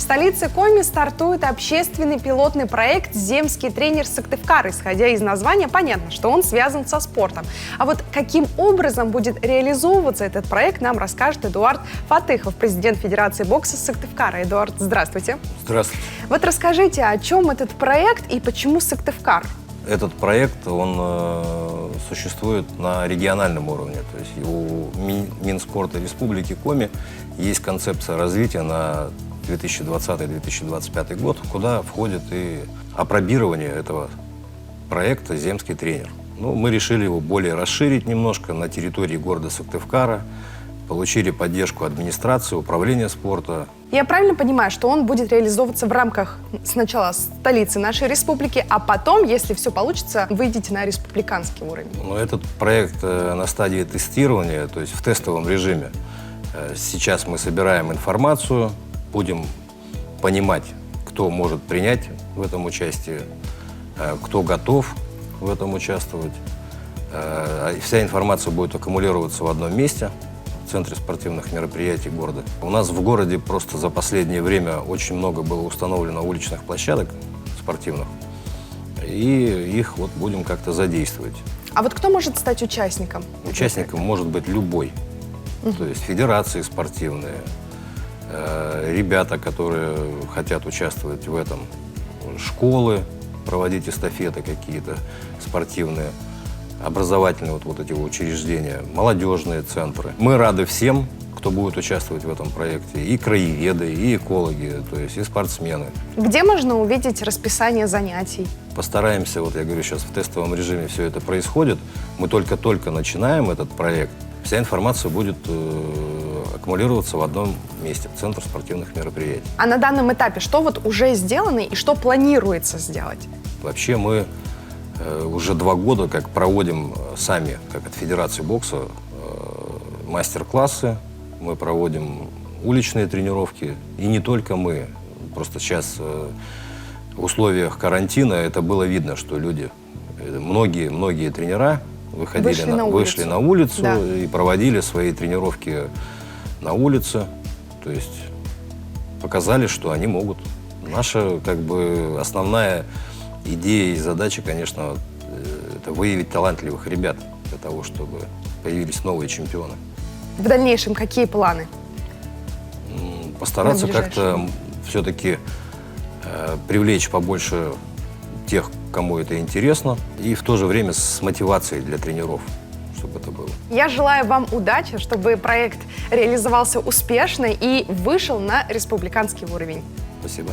В столице Коми стартует общественный пилотный проект «Земский тренер Сыктывкара». Исходя из названия, понятно, что он связан со спортом. А вот каким образом будет реализовываться этот проект, нам расскажет Эдуард Фатыхов, президент Федерации бокса Сыктывкара. Эдуард, здравствуйте. Здравствуйте. Вот расскажите, о чем этот проект и почему Сыктывкар? Этот проект, он существует на региональном уровне. То есть у Минспорта Республики Коми есть концепция развития на 2020-2025 год, куда входит и апробирование этого проекта «Земский тренер». Ну, мы решили его более расширить немножко на территории города Сыктывкара, получили поддержку администрации, управления спорта. Я правильно понимаю, что он будет реализовываться в рамках сначала столицы нашей республики, а потом, если все получится, выйдете на республиканский уровень? Но этот проект на стадии тестирования, то есть в тестовом режиме. Сейчас мы собираем информацию, будем понимать, кто может принять в этом участие, кто готов в этом участвовать. Вся информация будет аккумулироваться в одном месте, в Центре спортивных мероприятий города. У нас в городе просто за последнее время очень много было установлено уличных площадок спортивных, и их вот будем как-то задействовать. А вот кто может стать участником? Участником может быть любой. То есть федерации спортивные, ребята, которые хотят участвовать в этом, школы, проводить эстафеты какие-то спортивные, образовательные вот эти учреждения, молодежные центры. Мы рады всем, кто будет участвовать в этом проекте, и краеведы, и экологи, то есть и спортсмены. Где можно увидеть расписание занятий? Постараемся, вот я говорю, сейчас в тестовом режиме все это происходит. Мы только-только начинаем этот проект. Вся информация будет аккумулироваться в одном месте, в Центр спортивных мероприятий. А на данном этапе что вот уже сделано и что планируется сделать? Вообще мы уже 2 года как проводим сами, как от Федерации бокса, мастер-классы, мы проводим уличные тренировки, и не только мы. Просто сейчас в условиях карантина это было видно, что люди, многие тренера вышли на улицу да. И проводили свои тренировки на улице, то есть показали, что они могут. Наша основная идея и задача, конечно, это выявить талантливых ребят для того, чтобы появились новые чемпионы. В дальнейшем какие планы? Постараться как-то все-таки привлечь побольше тех, кому это интересно, и в то же время с мотивацией для тренеров, чтобы это было. Я желаю вам удачи, чтобы проект реализовался успешно и вышел на республиканский уровень. Спасибо.